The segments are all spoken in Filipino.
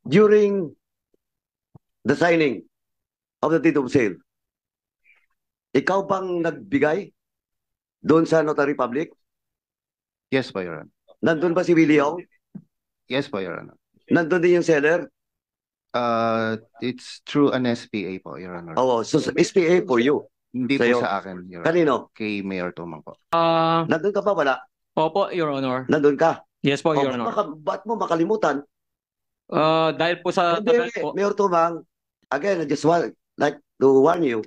during the signing of the deed of sale, ikaw bang nagbigay doon sa notary public? Yes po, Your Honor. Nandun ba si Willie Ong? Yes po, Your Honor. Nandun din yung seller? It's through an SPA po, Your Honor. Oo, so SPA for you. Hindi Sa'yo? po sa akin, Your Honor. Kanino? Kay Mayor Tumang po. Nandun ka pa wala? Opo, Your Honor. Nandun ka? Yes po, Your Honor. Ba't mo makalimutan? Dahil po sa tagal Hindi, po. Mayor Tumang, again, I just like to warn you,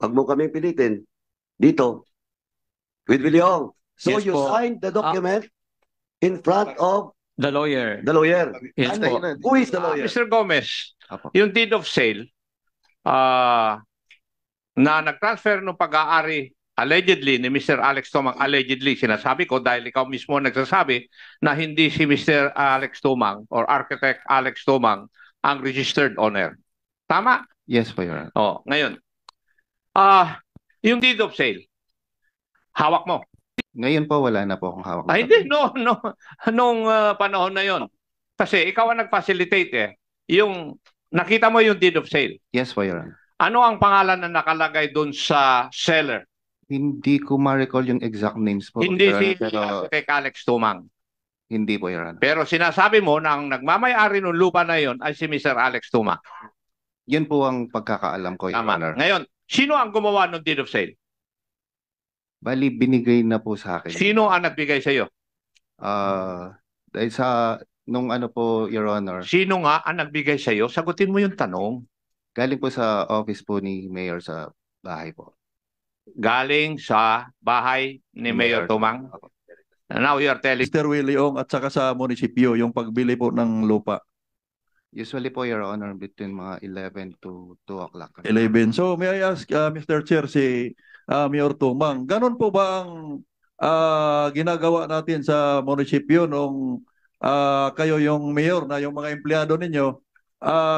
wag mo kaming pilitin dito with Willie Ong. So Yes you po. signed the document in front of The lawyer. the lawyer. Yes And po. who is the lawyer? Mr. Gomez, Apo. yung deed of sale na nag-transfer ng pag-aari allegedly ni Mr. Alex Tumang, allegedly sinasabi ko dahil ikaw mismo nagsasabi na hindi si Mr. Alex Tumang or Architect Alex Tumang ang registered owner. Tama? Yes po, Your Honor. Oh, ngayon. Yung deed of sale, hawak mo. Ngayon po, wala na po akong hawak. Ay, hindi. No. Nung panahon na yon. Kasi ikaw ang nag-facilitate eh. Yung, nakita mo yung deed of sale. Yes po, Your Honor. Ano ang pangalan na nakalagay doon sa seller? Hindi ko ma-recall yung exact names po. Hindi Your si Honor, pero Architect Alex Tumang. hindi po, Your Honor. Pero sinasabi mo na ang nagmamay-ari ng lupa na yon ay si Mr. Alex Tumang. Yun po ang pagkakaalam ko, Your Tama. Honor. Ngayon, sino ang gumawa ng deed of sale? Bali, binigay na po sa akin. Sino ang nagbigay sa iyo? Dahil sa, nung ano po, Your Honor, Sino nga ang nagbigay sa iyo? Sagutin mo yung tanong. galing po sa office po ni Mayor sa bahay po. Galing sa bahay ni Mayor Tumang. Now you are telling Mr. Willie Ong at saka sa munisipyo yung pagbili po ng lupa. Usually po, Your Honor, between mga 11 to 2 o'clock. 11. So may I ask, Mr. Chair, si Mayor Tumang, ganun po ba ang ginagawa natin sa munisipyo nung kayo yung mayor na yung mga empleyado ninyo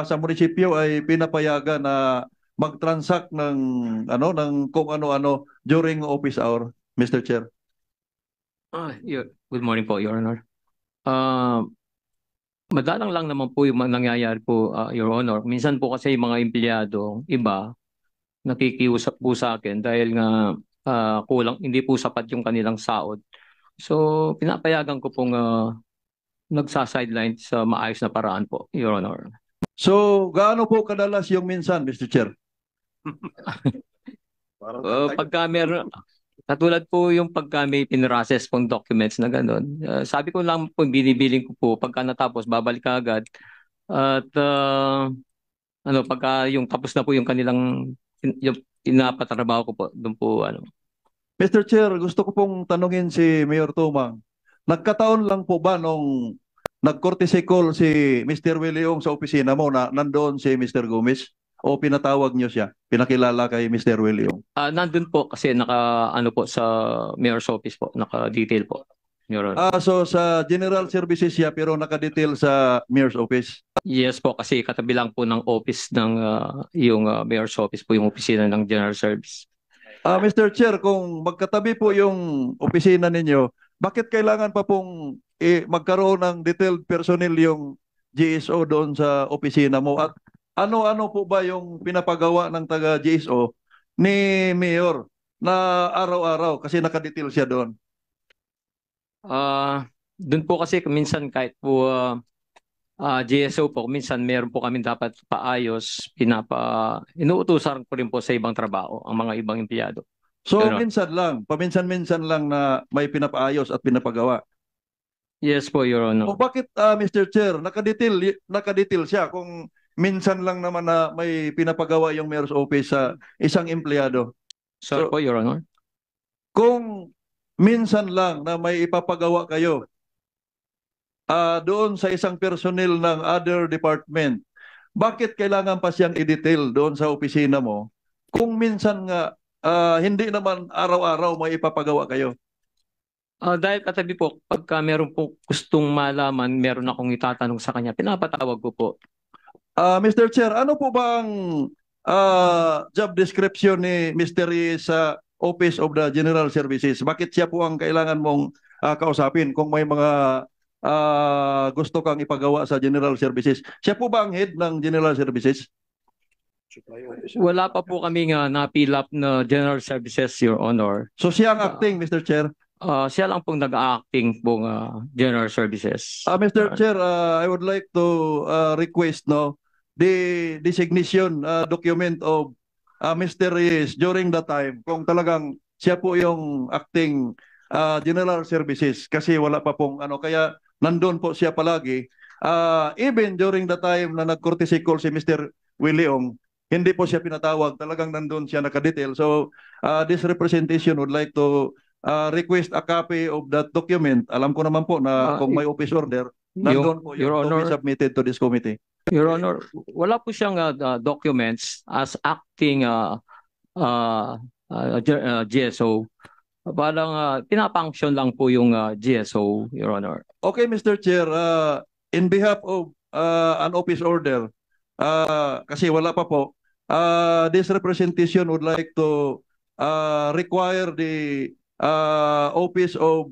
sa munisipyo ay pinapayagan na mag-transact ng ng kung ano-ano during office hour, Mr. Chair? Good morning po, Your Honor. Madalang lang naman po yung nangyayari po, Your Honor. Minsan po kasi yung mga empleyado, iba, nakikiusap po sa akin dahil nga kulang, hindi po sapat yung kanilang sahod. So, pinapayagan ko pong nagsa-sideline sa maayos na paraan po, Your Honor. So, gaano po kadalas yung minsan, Mr. Chair? Pagka meron, katulad po yung pagka may pinrocess pong documents na gano'n, sabi ko lang po, binibiling ko po, pagka natapos, babalik ka agad. At pagka yung tapos na po yung kanilang yung pinapatrabaho ko po, doon po Mr. Chair, gusto ko pong tanungin si Mayor Tumang. Nagkataon lang po ba nung nag-courtesy call si Mr. Willie Ong sa opisina mo na nandoon si Mr. Gomez? O pinatawag niyo siya? Pinakilala kay Mr. Willie Ong? nandun po kasi po sa mayor's office po, naka-detail po. Your Honor. So sa general services siya pero naka-detail sa mayor's office? Yes po, kasi katabi lang po ng office ng yung mayor's office po, yung opisina ng general service. Mr. Chair, kung magkatabi po yung opisina ninyo, bakit kailangan pa pong magkaroon ng detailed personnel yung GSO doon sa opisina mo? At ano-ano po ba yung pinapagawa ng taga-GSO ni Mayor na araw-araw kasi nakadetail siya doon? Doon po kasi minsan kahit po GSO po, minsan meron po kami dapat paayos, inuutusan ko rin po sa ibang trabaho, ang mga ibang empleyado. So Pero, minsan lang, paminsan-minsan lang na may pinapaayos at pinapagawa. yes po, Your Honor. O bakit Mr. Chair, nakadetail siya kung minsan lang naman na may pinapagawa yung mayor's office sa isang empleyado? Sorry po, Your Honor. Kung minsan lang na may ipapagawa kayo doon sa isang personnel ng other department, bakit kailangan pa siyang i-detail doon sa opisina mo kung minsan nga hindi naman araw-araw may ipapagawa kayo? Dahil katabi po, pagka meron po gustong malaman, meron akong itatanong sa kanya, pinapatawag ko po. Mr. Chair, ano po bang job description ni Mr. Reyes sa Office of the General Services? Bakit siya po ang kailangan mong kausapin kung may mga gusto kang ipagawa sa General Services. Siya po ba ang head ng General Services? Wala pa po kaming napilap na General Services, Your Honor. So siya ang acting, Mr. Chair. Siya lang pong nag-acting pong General Services. Mr. Chair, I would like to request the designation document of Mr. Reyes during the time kung talagang siya po yung acting General Services kasi wala pa pong kaya nandun po siya palagi. Even during the time na nag-courtesy call si Mr. Willie Ong, hindi po siya pinatawag, talagang nandun siya nakadetail. So this representation would like to request a copy of that document. Alam ko naman po na kung may office order, nandun po Your yung to be Honor, submitted to this committee. Your Honor, wala po siyang documents as acting GSO. Parang pinapunction lang po yung GSO, Your Honor. Okay, Mr. Chair, in behalf of an office order, kasi wala pa po, this representation would like to require the office of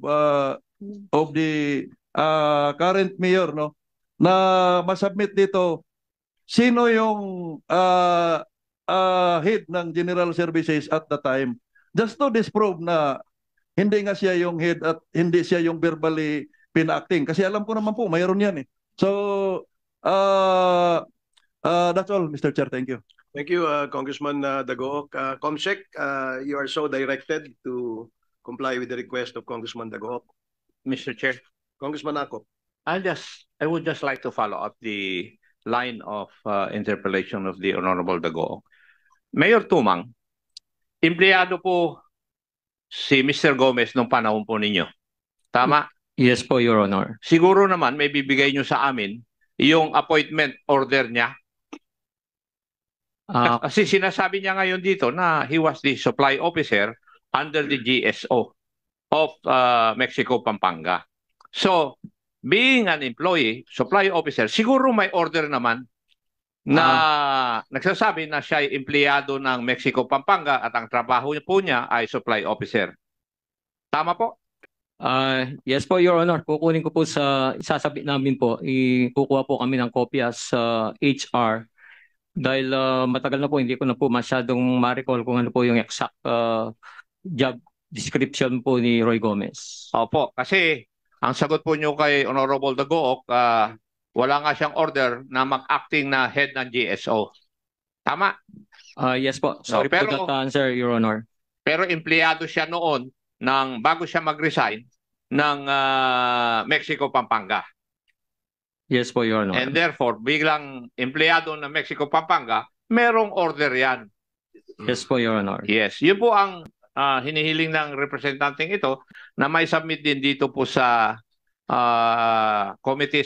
the current mayor na masubmit dito sino yung head ng General Services at the time, just to disprove na hindi nga siya yung head at hindi siya yung verbally pinacting. Kasi alam ko naman po, mayroon yan eh. So, that's all, Mr. Chair. Thank you. Thank you, Congressman Dagook. Comsec, you are so directed to comply with the request of Congressman Dagook. Mr. Chair, Congressman Akop. I would just like to follow up the line of interpellation of the Honorable Dagoong. Mayor Tumang, empleyado po si Mr. Gomez nung panahon po ninyo. Tama? Yes po, Your Honor. Siguro naman may bibigay nyo sa amin yung appointment order niya. Kasi sinasabi niya ngayon dito na he was the supply officer under the GSO of Mexico, Pampanga. So, being an employee, supply officer, siguro may order naman na nagsasabi na siya ay empleyado ng Mexico, Pampanga at ang trabaho po niya ay supply officer. Tama po? Yes po, Your Honor. Kukunin ko po isasabit namin po. Kukuha po kami ng kopya sa HR. Dahil matagal na po, hindi ko na po masyadong ma-recall kung ano po yung exact job description po ni Roy Gomez. Opo, kasi ang sagot po niyo kay Honorable Dagook, wala nga siyang order na mag-acting na head ng GSO. Tama? Yes po. Sorry pero, po that answer, Your Honor. Pero empleyado siya noon bago siya mag-resign ng Mexico, Pampanga. Yes po, Your Honor. And therefore, biglang empleyado ng Mexico, Pampanga, merong order yan. Yes po, Your Honor. Yes, yun po ang hinihiling ng representanteng ito na may submit din dito po sa committee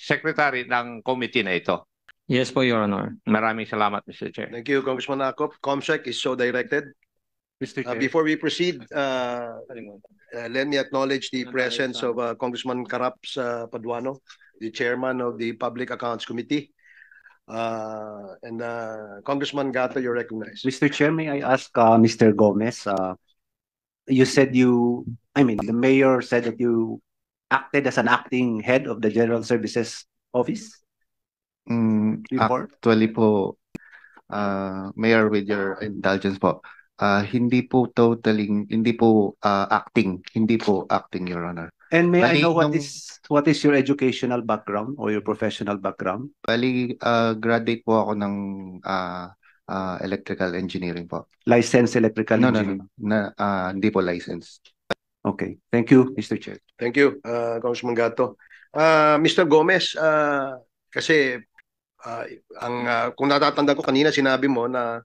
secretary ng committee na ito. Yes po, Your Honor. Maraming salamat, Mr. Chair. Thank you, Congressman Akop. Comsec is so directed. Mr. Chair. Before we proceed, let me acknowledge the presence of Congressman Caraps Paduano, the chairman of the Public Accounts Committee. And Congressman Gato, you're recognized. Mr. Chair, may I ask Mr. Gomez, you said the mayor said that you acted as an acting head of the General Services Office before? Actually po, Mayor, with your indulgence po, hindi po acting, Your Honor. And may I know Bali, what is your educational background or your professional background? Bali, graduate po ako ng electrical engineering po. Licensed electrical No, engineer? hindi po licensed. Okay. Thank you, Mr. Chair. Thank you, Congressman Gato. Mr. Gomez, kasi kung natatanda ko kanina, sinabi mo na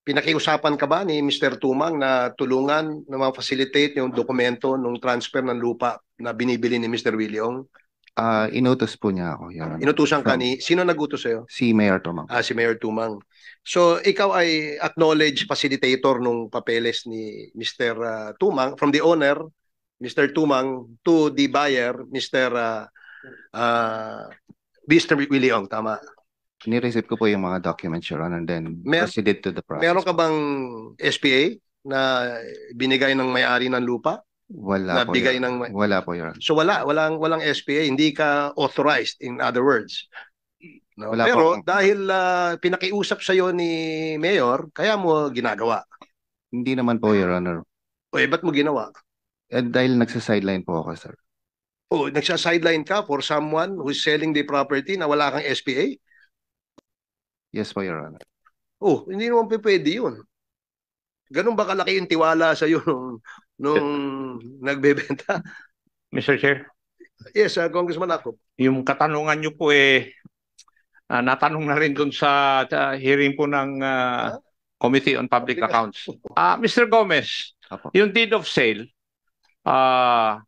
pinakiusapan ka ba ni Mr. Tumang na tulungan na ma-facilitate yung dokumento ng transfer ng lupa na binibili ni Mr. Willie Ong? Inutos po niya ako, Your Honor. Inutusan ka sino nagutos sa'yo? Si Mayor Tumang. Si Mayor Tumang. So, ikaw ay acknowledge facilitator nung papeles ni Mr. Tumang, from the owner, Mr. Tumang, to the buyer, Mr. Willie Ong, tama? Ni-receive ko po yung mga documents, Your Honor, and then proceeded to the process. Meron ka bang SPA na binigay ng may-ari ng lupa? Wala po, Nabigay Your ng Wala po, Your Honor. So walang SPA, hindi ka authorized, in other words. No? Wala Pero po. dahil pinakiusap sa iyo ni Mayor, kaya mo ginagawa. Hindi naman po, Your Honor. O ba't mo ginawa? Dahil nagsa-sideline po ako, sir. O nagsa-sideline ka for someone who's selling the property na wala kang SPA? Yes po, Your Honor. Oh, hindi naman pwede yun. Ganun ba kalaki yung tiwala sa iyo nung nagbebenta? Mr. Chair, Yes, Congressman Akop. yung katanungan niyo po natanong na rin dun sa hearing po ng Committee on Public Accounts. Mr. Gomez, Apo. yung deed of sale na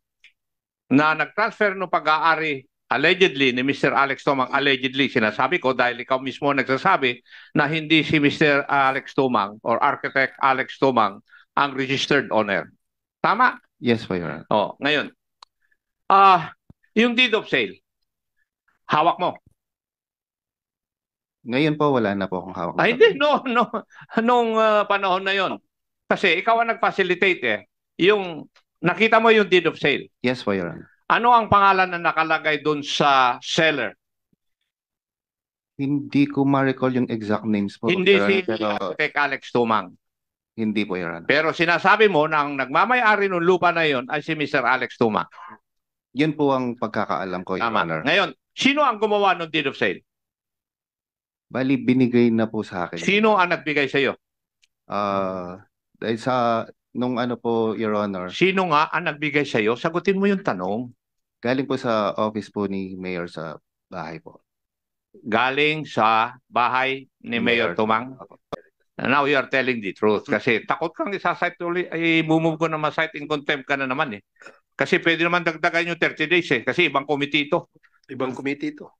nag-transfer ng pag-aari allegedly ni Mr. Alex Tomang, allegedly sinasabi ko dahil ikaw mismo nagsasabi na hindi si Mr. Alex Tomang or Architect Alex Tomang ang registered owner. Tama? Yes po, Your Honor. Oh, ngayon. Yung deed of sale, hawak mo. Ngayon po, wala na po akong hawak. na Hindi, no. Nung panahon na yon. Kasi ikaw ang nag-facilitate Yung, nakita mo yung deed of sale. Yes po, Your Honor. Ano ang pangalan na nakalagay doon sa seller? Hindi ko ma-recall yung exact names po. Hindi Your si Honor, pero Architect Alex Tumang. hindi po, Your Honor. Pero sinasabi mo na ang nagmamay-ari ng lupa na yon ay si Mr. Alex Tumang. Yun po ang pagkakaalam ko, Your Tama. Honor. Ngayon, sino ang gumawa ng deed of sale? Bali, binigay na po sa akin. Sino ang nagbigay sa iyo? Dahil sa, nung ano po, Your Honor, Sino nga ang nagbigay sa iyo? Sagutin mo yung tanong. galing po sa office po ni Mayor sa bahay po. Galing sa bahay ni Mayor Tumang. Now you are telling the truth. Kasi takot kang isasite ulit, i-move ko na ma-site in contempt ka na naman Kasi pwede naman dagdagan yung 30 days Kasi ibang committee ito. Ibang committee ito.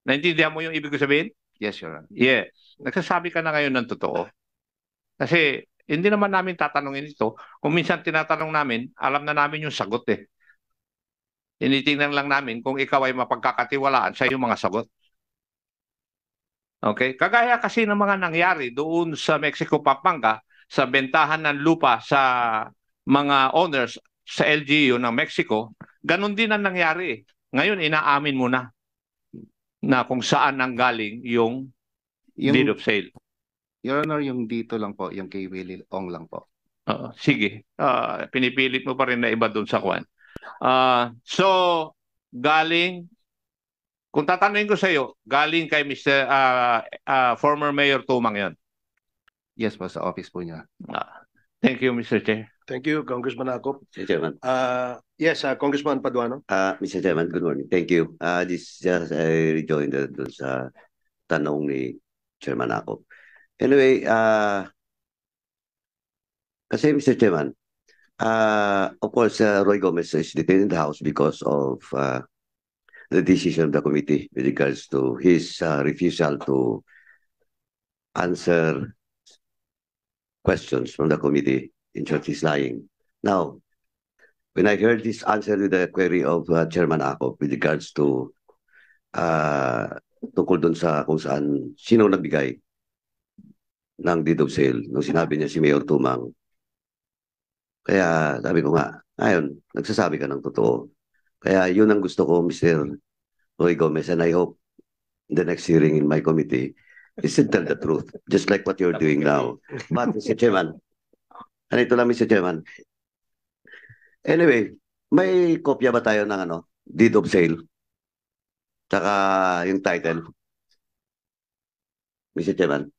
Naintindihan mo yung ibig ko sabihin? Yes, Your Honor. Yes. Nagsasabi ka na ngayon ng totoo. Kasi hindi naman namin tatanungin ito. Kung minsan tinatanong namin, alam na namin yung sagot Tinitingnan lang namin kung ikaw ay mapagkakatiwalaan sa iyong mga sagot. Okay? Kagaya kasi ng mga nangyari doon sa Mexico, Pampanga, sa bentahan ng lupa sa mga owners sa LGU ng Mexico, ganun din ang nangyari. Ngayon, inaamin mo na kung saan nanggaling yung deed of sale. Your Honor, yung dito lang po, yung kay Willie Ong lang po. Sige. Pinipilit mo pa rin na iba doon sa kwan. So, galing, kung tatanungin ko sa iyo, galing kay Mr. Former Mayor Tumang yon. Yes po, sa office po niya. Thank you, Mr. Chair. Thank you, Congressman Akop. Mr. Chairman. Yes, Congressman Paduano. Mr. Chairman, good morning. Thank you. This just I rejoined dun sa tanong ni Chairman Akop. Anyway, kasi Mr. Chairman, of course, Roy Gomez is detained in the House because of the decision of the committee with regards to his refusal to answer questions from the committee. In short, he's lying. Now, when I heard this answer with the query of Chairman Akop with regards to tungkol dun sa kung saan, sino nagbigay ng deed of sale, nung sinabi niya si Mayor Tumang. Kaya sabi ko nga, ngayon, nagsasabi ka ng totoo. Kaya yun ang gusto ko, Mr. Roy Gomez, and I hope in the next hearing in my committee, is to tell the truth, just like what you're doing now. But, Mr. Chairman, ito lang, Mr. Chairman. Anyway, may kopya ba tayo ng deed of sale? Tsaka yung title? Mr. Chairman?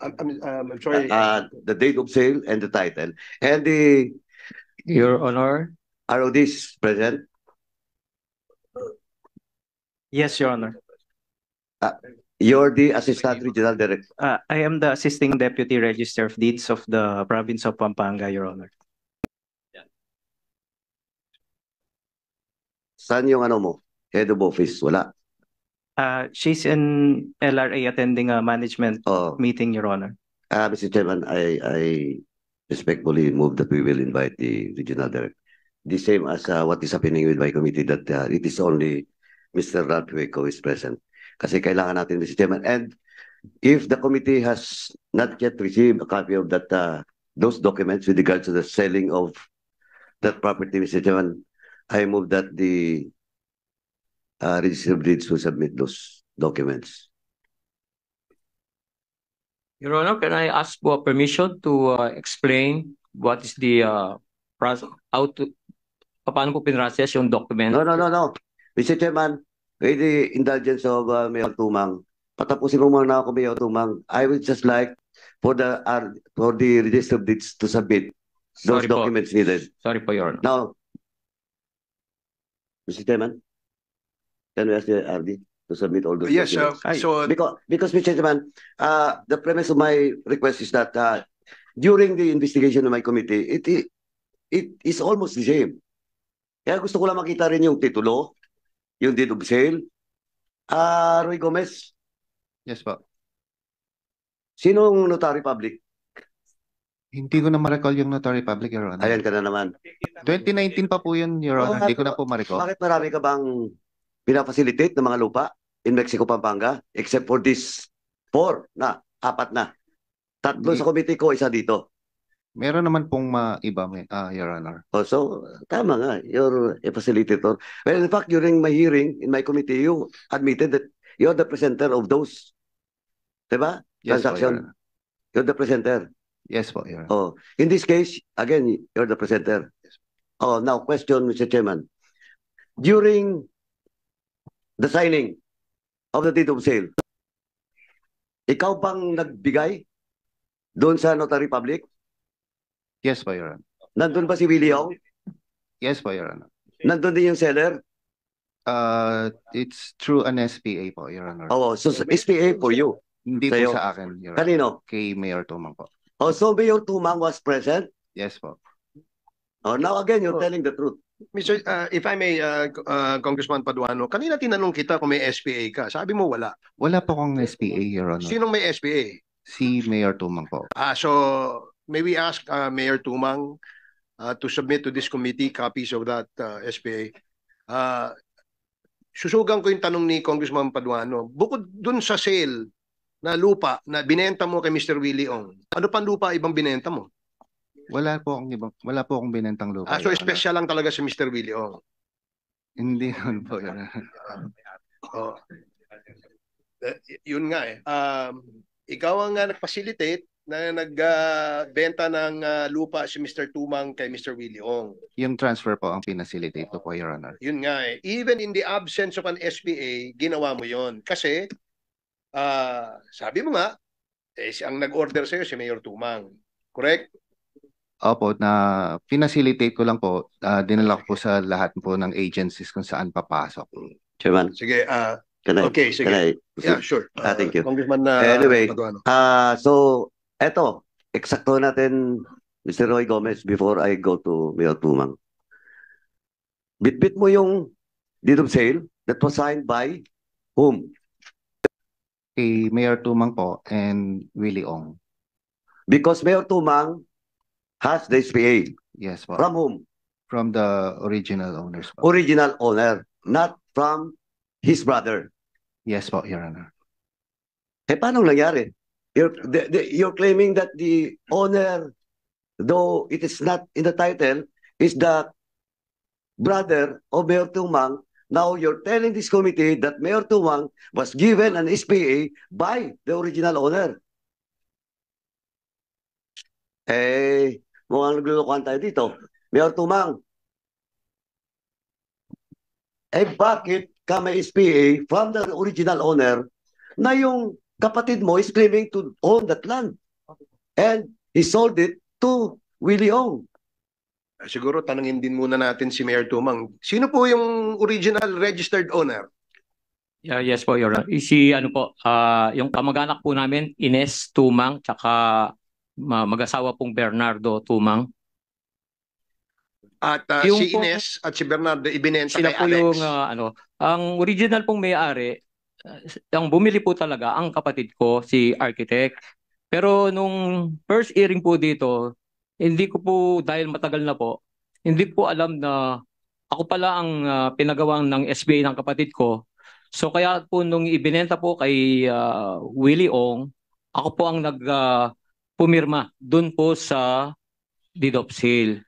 I'm sorry. The date of sale and the title. And the Your Honor. RODs present? Yes, Your Honor. You're the Assistant Regional Director. I am the Assisting Deputy Register of Deeds of the Province of Pampanga, Your Honor. Saan yung mo? Head of office? Wala. She's in LRA attending a management Oh, meeting, Your Honor. Mr. Chairman, I respectfully move that we will invite the Regional Director. The same as what is happening with my committee, that it is only Mr. Ralph Hueco is present. Kasi kailangan natin, Mr. Chairman. And if the committee has not yet received a copy of that those documents with regards to the selling of that property, Mr. Chairman, I move that the Register of Deeds will submit those documents. Your Honor, can I ask for permission to explain what is the paano po pinrocess yung document? No. Mr. Chairman, with the indulgence of Mayor Tumang, patapusin mo muna ako, Mayor Tumang. I would just like for the Register of Deeds to submit those Sorry po. documents needed. Sorry po, Your Honor. Now, Mr. Chairman, can we ask the RD to submit all those Yes, documents? so Because Mr. Chairman, the premise of my request is that during the investigation of my committee, it is almost the same. Kaya gusto ko lang makita rin yung titulo, yung deed of sale. Roy Gomez, Yes po. sinong notary public? Hindi ko na ma-recall yung notary public, Your Honor. Ayan ka na naman. 2019 pa po yun, Your Honor. Hindi ko na po ma-recall. Bakit marami ka bang pinafacilitate ng mga lupa in Mexico, Pampanga? Except for this 4 na. 3 sa committee ko, 1 dito. Meron naman pong iba, Your Honor. Oh, so, tama nga, you're a facilitator. Well, in fact, during my hearing in my committee, you admitted that you're the presenter of those. Diba? Yes po, Your Transaction. Honor. You're the presenter. Yes po, Your Honor. Oh, in this case, again, you're the presenter. Oh, now, question, Mr. Chairman. During the signing of the deed of sale, ikaw bang nagbigay doon sa notary public? Yes po, Your Honor. Nandun ba si Willie Ong? Yes po, Your Honor. Nandun din yung seller? It's through an SPA po, Your Honor. Oh, so SPA for you. Hindi sa'yo. po sa akin, Your Honor. Kanino? Kay Mayor Tumang po. Oh, so Mayor Tumang was present? Yes po. Oh, now again, you're telling the truth. Mr. If I may, Congressman Paduano, kanina tinanong kita kung may SPA ka. Sabi mo wala. Wala po akong SPA, Your Honor. Sinong may SPA? Si Mayor Tumang po. So may we ask Mayor Tumang to submit to this committee copies of that SPA? Susugan ko yung tanong ni Congressman Paduano. Bukod dun sa sale na lupa na binenta mo kay Mr. Willie Ong, ano pang lupa ibang binenta mo? Wala po akong binentang lupa. So Your Honor. special lang talaga si Mr. Willie Ong. Hindi naman po, Your Honor. Oh. Yun nga eh. Ikaw ang nag-facilitate na nagbenta ng lupa si Mr. Tumang kay Mr. Willie Ong. Yung transfer po ang pinacilitate ko po, Your Honor. Yun nga eh. Even in the absence of an SPA, ginawa mo yon. Kasi, sabi mo nga, ang nag-order sa'yo si Mayor Tumang. Correct? Opo, na pinacilitate ko lang po, dinala ko po sa lahat po ng agencies kung saan papasok. Chairman, Sige, can I? okay, sige. Can I? Yeah, sure. Thank you. Congressman Anyway, Paduano. So, eto, eksakto natin, Mr. Roy Gomez, before I go to Mayor Tumang. Bitbit mo yung deed of sale that was signed by whom? Kay Mayor Tumang po and Willie Ong. Because Mayor Tumang has the SPA. Yes po. From whom? From the original owners po. Original owner, not from his brother. Yes po, Your Honor. Eh, paano nangyari? You're claiming that the owner, though it is not in the title, is the brother of Mayor Tumang. Now you're telling this committee that Mayor Tumang was given an SPA by the original owner. Eh, mukhang naglulukuhan tayo dito. Mayor Tumang, bakit ka may SPA from the original owner na yung kapatid mo is claiming to own that land? And he sold it to Willie Ong. Siguro tanungin din muna natin si Mayor Tumang. Sino po yung original registered owner? Yeah, yes po, Your Honor. Si ano po, yung kamag-anak po namin, Ines Tumang, tsaka mag-asawa pong Bernardo Tumang. At Yung si po- Ines at si Bernardo ibinenta Sila kay po Alex. yung ang original pong may-ari, ang bumili po talaga ang kapatid ko, si architect. Pero nung first hearing po dito, hindi ko po, dahil matagal na po, hindi po alam na ako pala ang pinagawang ng SBA ng kapatid ko. So kaya po nung ibinenta po kay Willie Ong, ako po ang pumirma doon po sa deed of sale.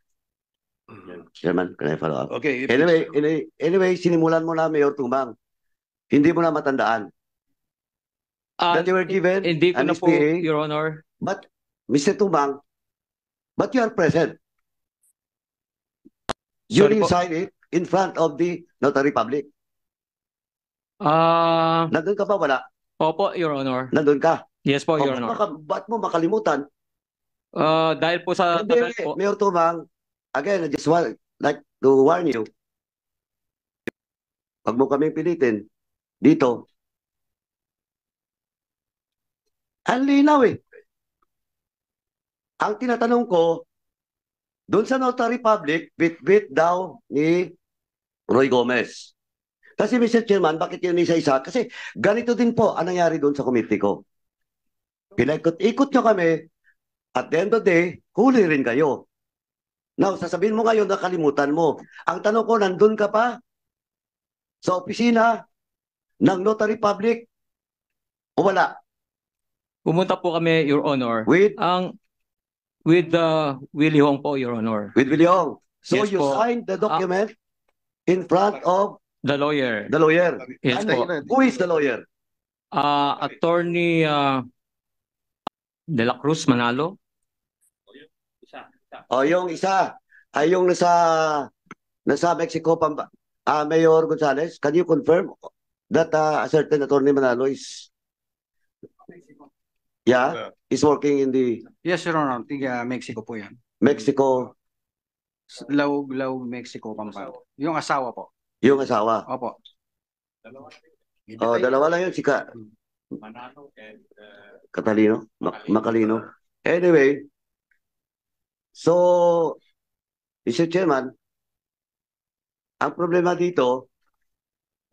Chairman, can I follow up? Okay. Anyway, sinimulan mo na, Mayor Tumang. Hindi mo na matandaan. That you were given Hindi ko an na po, SPA. Your Honor. But, Mr. Tumang, but you are present. You Sorry didn't po. sign it in front of the notary public. Nandun ka ba? Wala. Opo, Your Honor. Nandun ka. Yes po, Your O, Honor. ba't mo makalimutan? Dahil po sa Hindi, tagal po. Mayor Tumang, again, I just want like to warn you. Pag mo kaming pilitin, dito, ang linaw eh. Ang tinatanong ko, doon sa notary public, bit-bit daw ni Roy Gomez. Kasi Mr. Chairman, bakit yun isa-isa? Kasi ganito din po ang nangyari doon sa committee ko. Pinaikot-ikot nyo kami, at the end of the day, huli rin kayo. Now, sasabihin mo ngayon, nakalimutan mo. Ang tanong ko, nandun ka pa sa opisina ng notary public o wala? Pumunta po kami, Your Honor. With Willie Hong po, Your Honor. Willie Hong. So Yes you po. signed the document in front of The lawyer. the lawyer. Yes po. Who is the lawyer? Attorney De La Cruz Manalo. O yung isa ay yung nasa Mexico Mayor Gonzales, can you confirm that a certain attorney Manalo is is working in the Yes, Your Honor. Tiga Mexico po yan. Mexico, Laug, Mexico, Pampanga. Yung asawa po. yung asawa? Opo. O, dalawa lang yun, Catalino? Macalino? Anyway, so, Mr. Chairman, ang problema dito,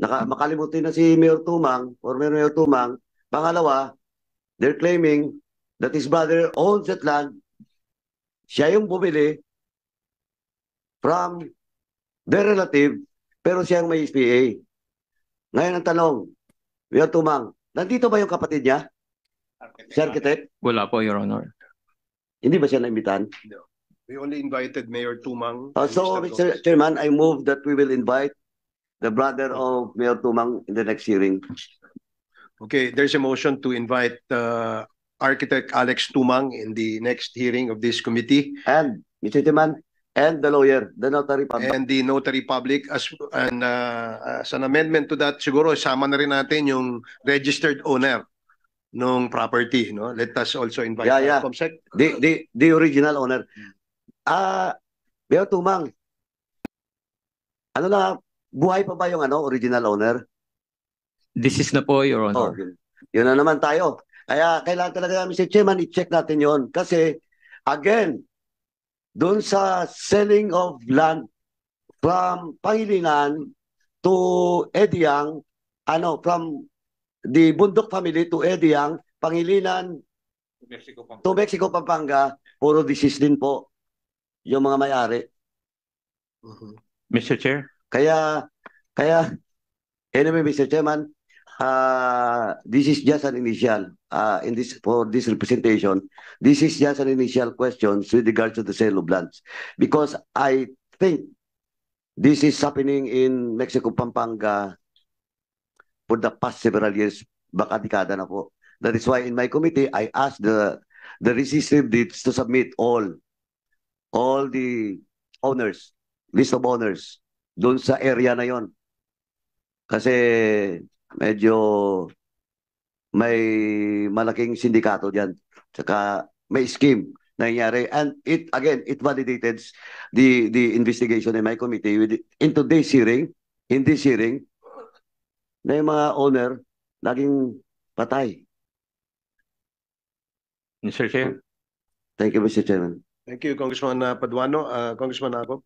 makalimutin na si Mayor Tumang, former Mayor Tumang. Pangalawa, they're claiming that his brother owns that land. Siya yung bumili from their relative, pero siya yung may SPA. Ngayon ang tanong, Mayor Tumang, nandito ba yung kapatid niya? Si architect? Wala po, Your Honor. Hindi ba siya naimbitan? We only invited Mayor Tumang. So, Mr. Chairman, I move that we will invite the brother of Mayor Tumang in the next hearing. Okay, there's a motion to invite Architect Alex Tumang in the next hearing of this committee. And, Mr. Chairman, and the lawyer, the notary public. And the notary public as an amendment to that, siguro isama na rin natin yung registered owner ng property, no? Let us also invite Comsec. The original owner. Mayor Tumang, buhay pa ba yung original owner? This is na po, Your Honor. Yun na naman tayo. Kaya kailangan talaga, Mr. Chairman, i-check natin yon. Kasi, again, doon sa selling of land from Pangilinan to Ediang, from the Bundok family to Ediang, Pangilinan to Mexico, Pampanga, puro disease din po yung mga may-ari. Mr. Chair? Kaya, anyway, Mr. Chairman, this is just an initial, for this representation, this is just an initial question with regards to the sale of lands. Because I think this is happening in Mexico, Pampanga for the past several years, baka dekada na po. That is why in my committee, I asked the resistive deeds to submit all the owners, list of owners, doon sa area na yon. Kasi medyo may malaking sindikato diyan. Tsaka may scheme na nangyari. And it validated the investigation in my committee in this hearing, na yung mga owner laging patay. Mr. Chair? Thank you, Mr. Chairman. Thank you, Congressman Paduano. Congressman Ako.